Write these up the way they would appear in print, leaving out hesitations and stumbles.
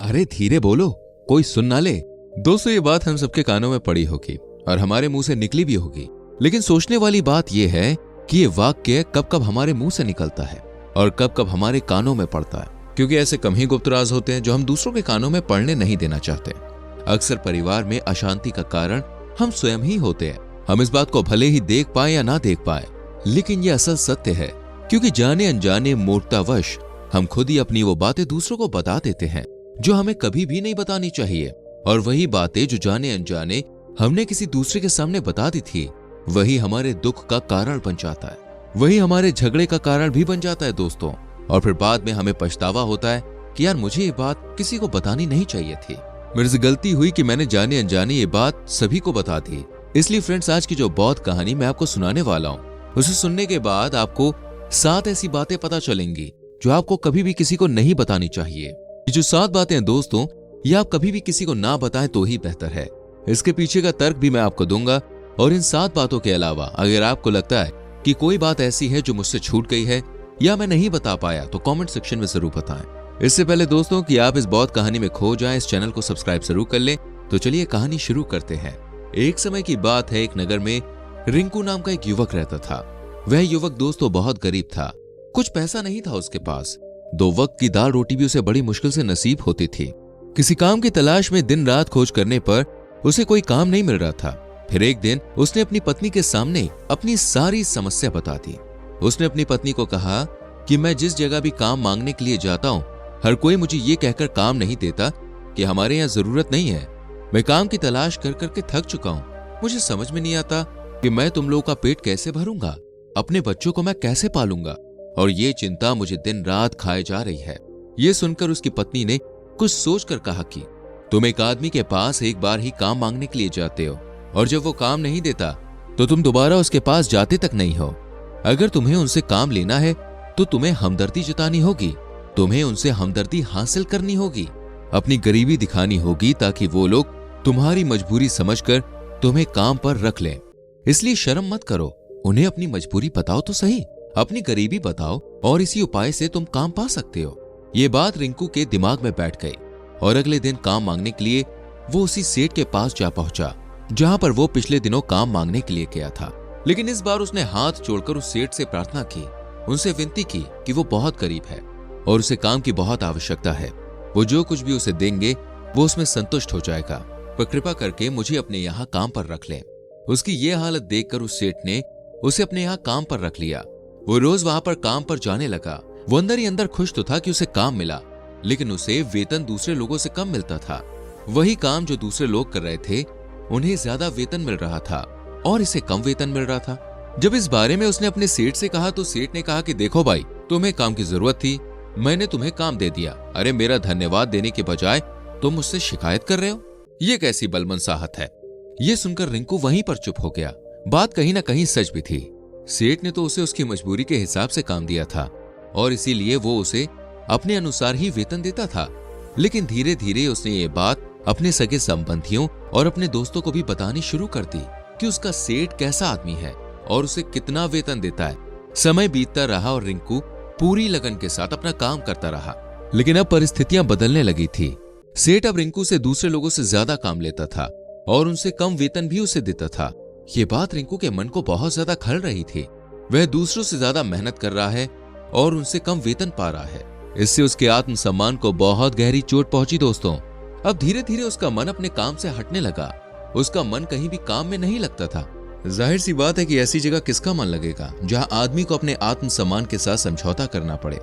अरे धीरे बोलो, कोई सुन ना ले। दोस्तों ये बात हम सबके कानों में पड़ी होगी और हमारे मुंह से निकली भी होगी, लेकिन सोचने वाली बात यह है कि ये वाक्य कब कब हमारे मुंह से निकलता है और कब कब हमारे कानों में पड़ता है, क्योंकि ऐसे कम ही गुप्त राज होते हैं जो हम दूसरों के कानों में पड़ने नहीं देना चाहते। अक्सर परिवार में अशांति का कारण हम स्वयं ही होते हैं। हम इस बात को भले ही देख पाए या ना देख पाए, लेकिन ये असल सत्य है, क्योंकि जाने अनजाने मूर्खतावश हम खुद ही अपनी वो बातें दूसरों को बता देते हैं जो हमें कभी भी नहीं बतानी चाहिए। और वही बातें जो जाने अनजाने हमने किसी दूसरे के सामने बता दी थी, वही हमारे दुख का कारण बन जाता है, वही हमारे झगड़े का कारण भी बन जाता है दोस्तों। और फिर बाद में हमें पछतावा होता है कि यार मुझे ये बात किसी को बतानी नहीं चाहिए थी, मेरे से गलती हुई कि मैंने जाने अनजाने ये बात सभी को बता दी। इसलिए फ्रेंड्स, आज की जो बौद्ध कहानी मैं आपको सुनाने वाला हूँ, उसे सुनने के बाद आपको 7 ऐसी बातें पता चलेंगी जो आपको कभी भी किसी को नहीं बतानी चाहिए। ये जो 7 बातें हैं दोस्तों, ये आप कभी भी किसी को ना बताएं तो ही बेहतर है। इसके पीछे का तर्क भी मैं आपको दूंगा। और इन 7 बातों के अलावा अगर आपको लगता है कि कोई बात ऐसी है जो मुझसे छूट गई है या मैं नहीं बता पाया, तो कमेंट सेक्शन में जरूर बताएं। इससे पहले दोस्तों कि आप इस बौद्ध कहानी में खो जाएं, इस चैनल को सब्सक्राइब जरूर कर लें। तो चलिए कहानी शुरू करते हैं। एक समय की बात है, एक नगर में रिंकू नाम का एक युवक रहता था। वह युवक दोस्तों बहुत गरीब था, कुछ पैसा नहीं था उसके पास। 2 वक्त की दाल रोटी भी उसे बड़ी मुश्किल से नसीब होती थी। किसी काम की तलाश में दिन रात खोज करने पर उसे कोई काम नहीं मिल रहा था। फिर एक दिन उसने अपनी पत्नी के सामने अपनी सारी समस्या बता दी। उसने अपनी पत्नी को कहा कि मैं जिस जगह भी काम मांगने के लिए जाता हूँ, हर कोई मुझे ये कहकर काम नहीं देता कि हमारे यहाँ जरूरत नहीं है। मैं काम की तलाश कर करके थक चुका हूँ। मुझे समझ में नहीं आता कि मैं तुम लोगों का पेट कैसे भरूंगा, अपने बच्चों को मैं कैसे पालूंगा, और ये चिंता मुझे दिन रात खाए जा रही है। ये सुनकर उसकी पत्नी ने कुछ सोचकर कहा कि तुम एक आदमी के पास एक बार ही काम मांगने के लिए जाते हो, और जब वो काम नहीं देता तो तुम दोबारा उसके पास जाते तक नहीं हो। अगर तुम्हें उनसे काम लेना है तो तुम्हें हमदर्दी जतानी होगी, तुम्हें उनसे हमदर्दी हासिल करनी होगी, अपनी गरीबी दिखानी होगी, ताकि वो लोग तुम्हारी मजबूरी समझकर तुम्हें काम पर रख लें। इसलिए शर्म मत करो, उन्हें अपनी मजबूरी बताओ तो सही, अपनी गरीबी बताओ, और इसी उपाय से तुम काम पा सकते हो। ये बात रिंकू के दिमाग में बैठ गई और अगले दिन काम मांगने के लिए वो उसी सेठ के पास जा पहुंचा जहां पर वो पिछले दिनों काम मांगने के लिए गया था। लेकिन इस बार उसने हाथ जोड़कर उस सेठ से प्रार्थना की, उनसे विनती की कि वो बहुत गरीब है और उसे काम की बहुत आवश्यकता है। वो जो कुछ भी उसे देंगे वो उसमें संतुष्ट हो जाएगा, पर कृपा करके मुझे अपने यहाँ काम पर रख लें। उसकी ये हालत देखकर उस सेठ ने उसे अपने यहाँ काम पर रख लिया। वो रोज वहां पर काम पर जाने लगा। वो अंदर ही अंदर खुश तो था कि उसे काम मिला, लेकिन उसे वेतन दूसरे लोगों से कम मिलता था। वही काम जो दूसरे लोग कर रहे थे, उन्हें ज्यादा वेतन मिल रहा था और इसे कम वेतन मिल रहा था। जब इस बारे में उसने अपने सेठ से कहा तो सेठ ने कहा कि देखो भाई, तुम्हें काम की जरूरत थी, मैंने तुम्हें काम दे दिया। अरे मेरा धन्यवाद देने के बजाय तुम मुझसे शिकायत कर रहे हो, ये कैसी बलमनसाहत है। ये सुनकर रिंकू वहीं पर चुप हो गया। बात कहीं ना कहीं सच भी थी। सेठ ने तो उसे उसकी मजबूरी के हिसाब से काम दिया था और इसीलिए वो उसे अपने अनुसार ही वेतन देता था। लेकिन धीरे धीरे उसने ये बात अपने सगे संबंधियों और अपने दोस्तों को भी बतानी शुरू कर दी कि उसका सेठ कैसा आदमी है और उसे कितना वेतन देता है। समय बीतता रहा और रिंकू पूरी लगन के साथ अपना काम करता रहा। लेकिन अब परिस्थितियां बदलने लगी थी। सेठ अब रिंकू से दूसरे लोगों से ज्यादा काम लेता था और उनसे कम वेतन भी उसे देता था। ये बात रिंकू के मन को बहुत ज्यादा खल रही थी। वह दूसरों से ज्यादा मेहनत कर रहा है और उनसे कम वेतन पा रहा है। इससे उसके आत्मसम्मान को बहुत गहरी चोट पहुंची दोस्तों। अब धीरे धीरे उसका मन अपने काम से हटने लगा। उसका मन कहीं भी काम में नहीं लगता था। जाहिर सी बात है कि ऐसी जगह किसका मन लगेगा जहां आदमी को अपने आत्मसम्मान के साथ समझौता करना पड़े।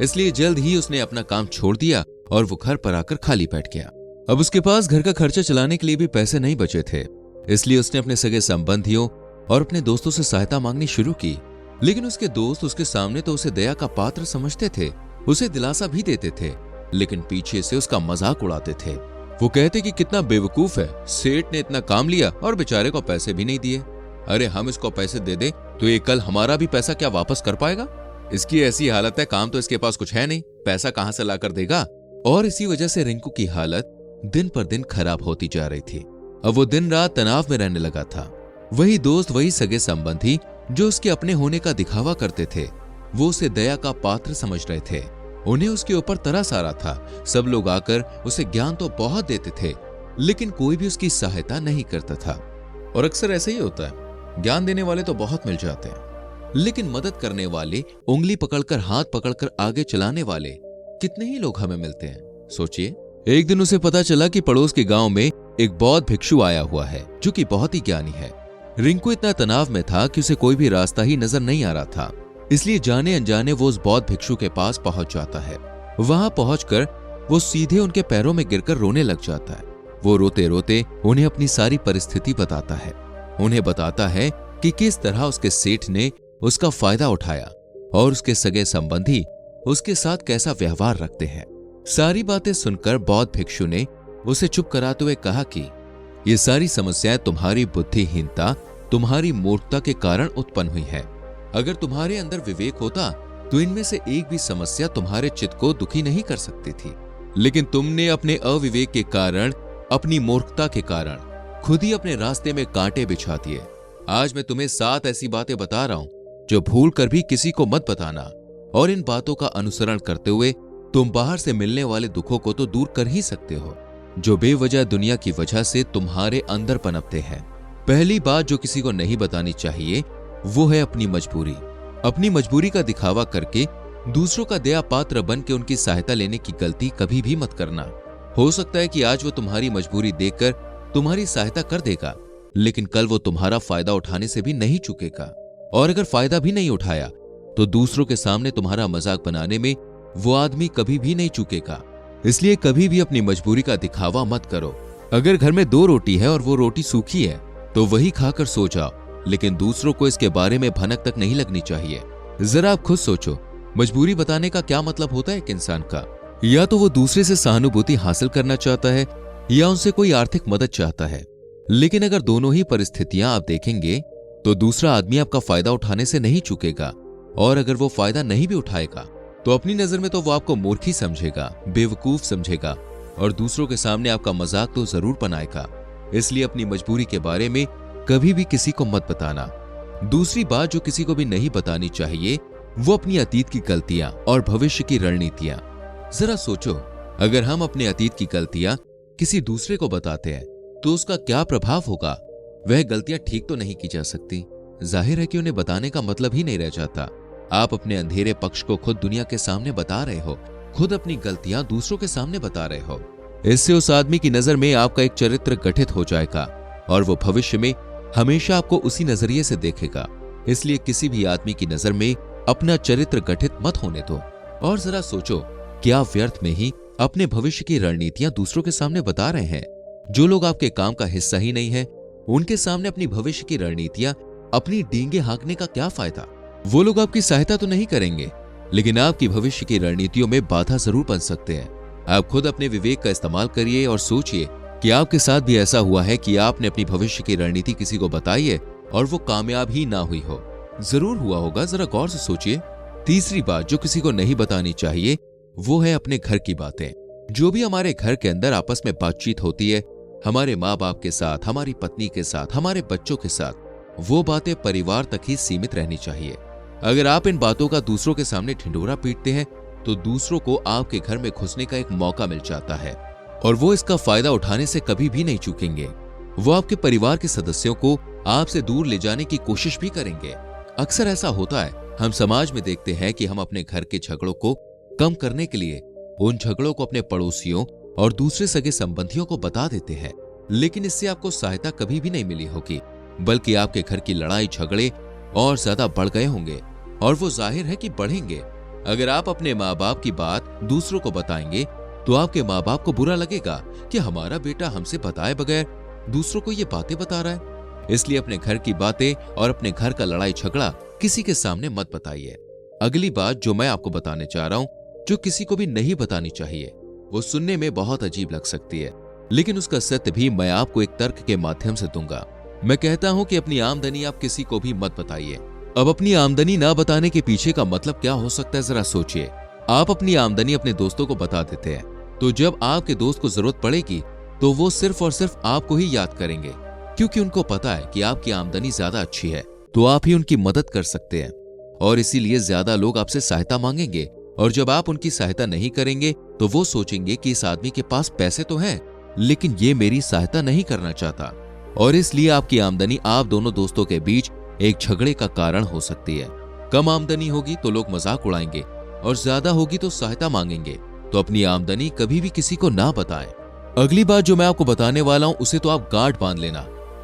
इसलिए जल्द ही उसने अपना काम छोड़ दिया और वो घर पर आकर खाली बैठ गया। अब उसके पास घर का खर्चा चलाने के लिए भी पैसे नहीं बचे थे। इसलिए उसने अपने सगे संबंधियों और अपने दोस्तों से सहायता मांगनी शुरू की। लेकिन उसके दोस्त उसके सामने तो उसे दया का पात्र समझते थे, उसे दिलासा भी देते थे, लेकिन पीछे से उसका मजाक उड़ाते थे। वो कहते कि कितना बेवकूफ है, सेठ ने इतना काम लिया और बेचारे को पैसे भी नहीं दिए। अरे हम इसको पैसे दे दे तो ये कल हमारा भी पैसा क्या वापस कर पाएगा? इसकी ऐसी हालत है, काम तो इसके पास कुछ है नहीं, पैसा कहां से ला कर देगा? और इसी वजह से रिंकू की हालत दिन पर दिन खराब होती जा रही थी। अब वो दिन रात तनाव में रहने लगा था। वही दोस्त, वही सगे संबंधी जो उसके अपने होने का दिखावा करते थे, वो उसे दया का पात्र समझ रहे थे। उन्हें उसके ऊपर तरस आ रहा था। सब लोग आकर उसे ज्ञान तो बहुत देते थे, लेकिन कोई भी उसकी सहायता नहीं करता था। और अक्सर ऐसा ही होता है, ज्ञान देने वाले तो बहुत मिल जाते हैं, लेकिन मदद करने वाले, उंगली पकड़कर हाथ पकड़कर आगे चलाने वाले कितने ही लोग हमें मिलते हैं। सोचिए, एक दिन उसे पता चला कि पड़ोस के गांव में एक बौद्ध भिक्षु आया हुआ है जो कि बहुत ही ज्ञानी है। रिंकू इतना तनाव में था कि उसे कोई भी रास्ता ही नजर नहीं आ रहा था, इसलिए जाने अनजाने वो उस बौद्ध भिक्षु के पास पहुंच जाता है। वहां पहुंचकर वो सीधे उनके पैरों में गिरकर रोने लग जाता है। वो रोते रोते उन्हें अपनी सारी परिस्थिति बताता है। उन्हें बताता है कि किस तरह उसके सेठ ने उसका फायदा उठाया और उसके सगे संबंधी उसके साथ कैसा व्यवहार रखते हैं। सारी बातें सुनकर बौद्ध भिक्षु ने उसे चुप कराते हुए कहा कि ये सारी समस्याएं तुम्हारी बुद्धिहीनता, तुम्हारी मूर्खता के कारण उत्पन्न हुई है। अगर तुम्हारे अंदर विवेक होता तो इनमें से एक भी समस्या तुम्हारे चित्त को दुखी नहीं कर सकती थी, लेकिन तुमने अपने अविवेक के कारण, अपनी मूर्खता के कारण खुद ही अपने रास्ते में कांटे बिछा दिए। आज मैं तुम्हें 7 ऐसी बातें बता रहा हूं जो भूल कर भी किसी को मत बताना, और इन बातों का अनुसरण करते हुए तुम बाहर से मिलने वाले दुखों को तो दूर कर ही सकते हो जो बेवजह दुनिया की वजह से तुम्हारे अंदर पनपते हैं। पहली बात जो किसी को नहीं बतानी चाहिए वो है अपनी मजबूरी। अपनी मजबूरी का दिखावा करके दूसरों का दया पात्र बन के उनकी सहायता लेने की गलती कभी भी मत करना। हो सकता है कि आज वो तुम्हारी मजबूरी देखकर तुम्हारी सहायता कर देगा, लेकिन कल वो तुम्हारा फायदा उठाने से भी नहीं चूकेगा, और अगर फायदा भी नहीं उठाया तो दूसरों के सामने तुम्हारा मजाक बनाने में वो आदमी कभी भी नहीं चूकेगा। इसलिए कभी भी अपनी मजबूरी का दिखावा मत करो। अगर घर में 2 रोटी है और वो रोटी सूखी है तो वही खाकर सो जाओ, लेकिन दूसरों को इसके बारे में भनक तक नहीं लगनी चाहिए। जरा आप खुद सोचो, मजबूरी बताने का क्या मतलब होता है एक इंसान का? या तो वो दूसरे से सहानुभूति हासिल करना चाहता है या उनसे कोई आर्थिक मदद चाहता है। लेकिन अगर दोनों ही परिस्थितियां आप देखेंगे तो दूसरा आदमी आपका फायदा उठाने से नहीं चूकेगा, और अगर वो फायदा नहीं भी उठाएगा तो अपनी नजर में तो वो आपको मूर्ख ही समझेगा, बेवकूफ समझेगा, और दूसरों के सामने आपका मजाक तो जरूर बनाएगा। इसलिए अपनी मजबूरी के बारे में कभी भी किसी को मत बताना। दूसरी बात जो किसी को भी नहीं बतानी चाहिए वो अपनी अतीत की गलतियां और भविष्य की रणनीतियां। जरा सोचो, अगर हम अपने अतीत की गलतियां किसी दूसरे को बताते हैं तो उसका क्या प्रभाव होगा? वह गलतियां ठीक तो नहीं की जा सकती। जाहिर है कि उन्हें बताने का मतलब ही नहीं रह जाता। आप अपने अंधेरे पक्ष को खुद दुनिया के सामने बता रहे हो, खुद अपनी गलतियां दूसरों के सामने बता रहे हो। इससे उस आदमी की नजर में आपका एक चरित्र गठित हो जाएगा और वो भविष्य में हमेशा आपको उसी नजरिए से देखेगा। इसलिए किसी भी आदमी की नजर में अपना चरित्र गठित मत होने दो। और जरा सोचो, क्या आप व्यर्थ में ही अपने भविष्य की रणनीतियां दूसरों के सामने बता रहे हैं? जो लोग आपके काम का हिस्सा ही नहीं है, उनके सामने अपनी भविष्य की रणनीतियां, अपनी डींगे हाँकने का क्या फायदा? वो लोग आपकी सहायता तो नहीं करेंगे, लेकिन आपकी भविष्य की रणनीतियों में बाधा जरूर बन सकते हैं। आप खुद अपने विवेक का इस्तेमाल करिए और सोचिए कि आपके साथ भी ऐसा हुआ है कि आपने अपनी भविष्य की रणनीति किसी को बताई है और वो कामयाब ही ना हुई हो। जरूर हुआ होगा, जरा गौर से सोचिए। तीसरी बात जो किसी को नहीं बतानी चाहिए वो है अपने घर की बातें। जो भी हमारे घर के अंदर आपस में बातचीत होती है, हमारे माँ बाप के साथ, हमारी पत्नी के साथ, हमारे बच्चों के साथ, वो बातें परिवार तक ही सीमित रहनी चाहिए। अगर आप इन बातों का दूसरों के सामने ढिंढोरा पीटते हैं तो दूसरों को आपके घर में घुसने का एक मौका मिल जाता है और वो इसका फायदा उठाने से कभी भी नहीं चूकेंगे। वो आपके परिवार के सदस्यों को आपसे दूर ले जाने की कोशिश भी करेंगे। अक्सर ऐसा होता है, हम समाज में देखते हैं कि हम अपने घर के झगड़ों को कम करने के लिए उन झगड़ों को अपने पड़ोसियों और दूसरे सगे संबंधियों को बता देते हैं, लेकिन इससे आपको सहायता कभी भी नहीं मिली होगी, बल्कि आपके घर की लड़ाई झगड़े और ज्यादा बढ़ गए होंगे, और वो जाहिर है कि बढ़ेंगे। अगर आप अपने माँ बाप की बात दूसरों को बताएंगे तो आपके माँ बाप को बुरा लगेगा कि हमारा बेटा हमसे बताए बगैर दूसरों को ये बातें बता रहा है। इसलिए अपने घर की बातें और अपने घर का लड़ाई झगड़ा किसी के सामने मत बताइए। अगली बात जो मैं आपको बताने चाह रहा हूं, जो किसी को भी नहीं बतानी चाहिए, वो सुनने में बहुत अजीब लग सकती है, लेकिन उसका सत्य भी मैं आपको एक तर्क के माध्यम से दूंगा। मैं कहता हूं कि अपनी आमदनी आप किसी को भी मत बताइए। अब अपनी आमदनी ना बताने के पीछे का मतलब क्या हो सकता है, जरा सोचिए। आप अपनी आमदनी अपने दोस्तों को बता देते हैं, तो जब आपके दोस्त को जरूरत पड़ेगी तो वो सिर्फ और सिर्फ आपको ही याद करेंगे, क्योंकि उनको पता है कि आपकी आमदनी ज्यादा अच्छी है तो आप ही उनकी मदद कर सकते हैं, और इसीलिए ज्यादा लोग आपसे सहायता मांगेंगे और जब आप उनकी सहायता नहीं करेंगे तो वो सोचेंगे कि इस आदमी के पास पैसे तो हैं, लेकिन ये मेरी सहायता नहीं करना चाहता, और इसलिए आपकी आमदनी आप दोनों दोस्तों के बीच एक झगड़े का कारण हो सकती है। कम आमदनी होगी तो लोग मजाक उड़ाएंगे, और ज्यादा होगी तो सहायता मांगेंगे। तो अपनी आमदनी कभी भी किसी को ना बताएं। अगली बात जो मैं आपको बताने वाला हूं उसे तो आप गांठ बांध लेना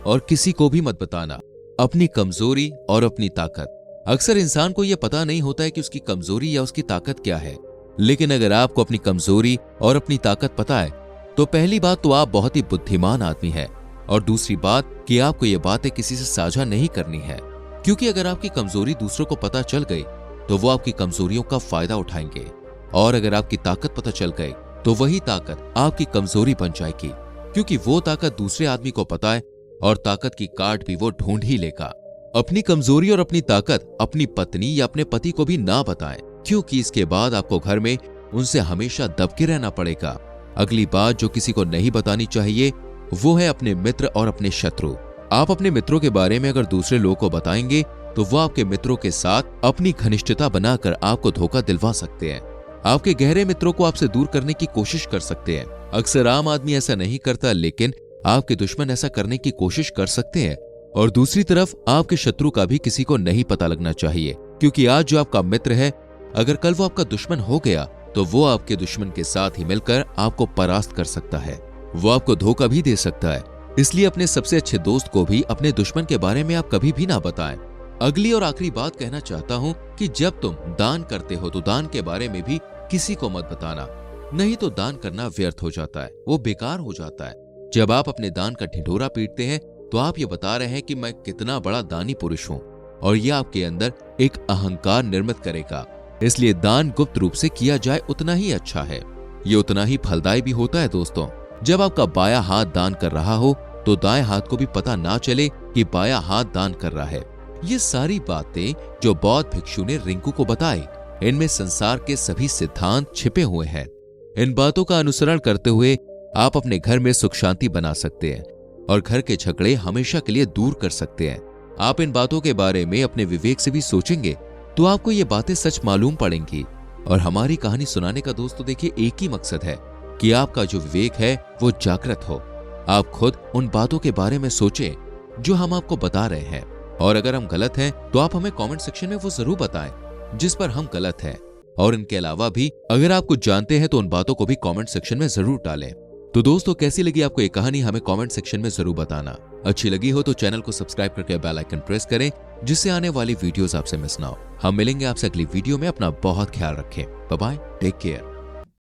और किसी को भी मत बताना। अपनी कमजोरी और अपनी ताकत। अक्सर इंसान को यह पता नहीं होता है कि उसकी कमजोरी या उसकी ताकत क्या है, लेकिन अगर आपको अपनी कमजोरी और अपनी ताकत पता है तो पहली बात तो आप बहुत ही बुद्धिमान आदमी है, और दूसरी बात कि आपको ये बातें किसी से साझा नहीं करनी है, क्योंकि अगर आपकी कमजोरी दूसरों को पता चल गई तो वो आपकी कमजोरियों का फायदा उठाएंगे, और अगर आपकी ताकत पता चल गई तो वही ताकत आपकी कमजोरी बन जाएगी, क्योंकि वो ताकत दूसरे आदमी को पता है और ताकत की काट भी वो ढूंढ ही लेगा। अपनी कमजोरी और अपनी ताकत अपनी पत्नी या अपने पति को भी ना बताएं, क्योंकि इसके बाद आपको घर में उनसे हमेशा दबके रहना पड़ेगा। अगली बात जो किसी को नहीं बतानी चाहिए वो है अपने मित्र और अपने शत्रु। आप अपने मित्रों के बारे में अगर दूसरे लोगों को बताएंगे तो वो आपके मित्रों के साथ अपनी घनिष्ठता बनाकर आपको धोखा दिलवा सकते हैं। आपके गहरे मित्रों को आपसे दूर करने की कोशिश कर सकते हैं। अक्सर आम आदमी ऐसा नहीं करता, लेकिन आपके दुश्मन ऐसा करने की कोशिश कर सकते हैं। और दूसरी तरफ आपके शत्रु का भी किसी को नहीं पता लगना चाहिए, क्योंकि आज जो आपका मित्र है अगर कल वो आपका दुश्मन हो गया तो वो आपके दुश्मन के साथ ही मिलकर आपको परास्त कर सकता है, वो आपको धोखा भी दे सकता है। इसलिए अपने सबसे अच्छे दोस्त को भी अपने दुश्मन के बारे में आप कभी भी ना बताएं। अगली और आखिरी बात कहना चाहता हूं कि जब तुम दान करते हो तो दान के बारे में भी किसी को मत बताना, नहीं तो दान करना व्यर्थ हो जाता है, वो बेकार हो जाता है। जब आप अपने दान का ढिंढोरा पीटते हैं तो आप ये बता रहे हैं कि मैं कितना बड़ा दानी पुरुष हूं, और ये आपके अंदर एक अहंकार निर्मित करेगा। इसलिए दान गुप्त रूप से किया जाए उतना ही अच्छा है, ये उतना ही फलदायी भी होता है। दोस्तों, जब आपका बायां हाथ दान कर रहा हो तो दाएं हाथ को भी पता ना चले कि बायां हाथ दान कर रहा है। ये सारी बातें जो बौद्ध भिक्षु ने रिंकू को बताई, इनमें संसार के सभी सिद्धांत छिपे हुए हैं। इन बातों का अनुसरण करते हुए आप अपने घर में सुख शांति बना सकते हैं और घर के झगड़े हमेशा के लिए दूर कर सकते हैं। आप इन बातों के बारे में अपने विवेक से भी सोचेंगे तो आपको ये बातें सच मालूम पड़ेंगी। और हमारी कहानी सुनाने का दोस्तों देखिए एक ही मकसद है कि आपका जो विवेक है वो जागृत हो। आप खुद उन बातों के बारे में सोचें जो हम आपको बता रहे हैं, और अगर हम गलत हैं तो आप हमें कमेंट सेक्शन में वो जरूर बताएं जिस पर हम गलत हैं। और इनके अलावा भी अगर आप कुछ जानते हैं तो उन बातों को भी कमेंट सेक्शन में जरूर डालें। तो दोस्तों, कैसी लगी आपको ये कहानी हमें कमेंट सेक्शन में जरूर बताना। अच्छी लगी हो तो चैनल को सब्सक्राइब करके बेल आइकन प्रेस करें, जिससे आने वाली वीडियोस आपसे मिस ना हो। हम मिलेंगे आपसे अगली वीडियो में। अपना बहुत ख्याल रखें। Bye bye, take care.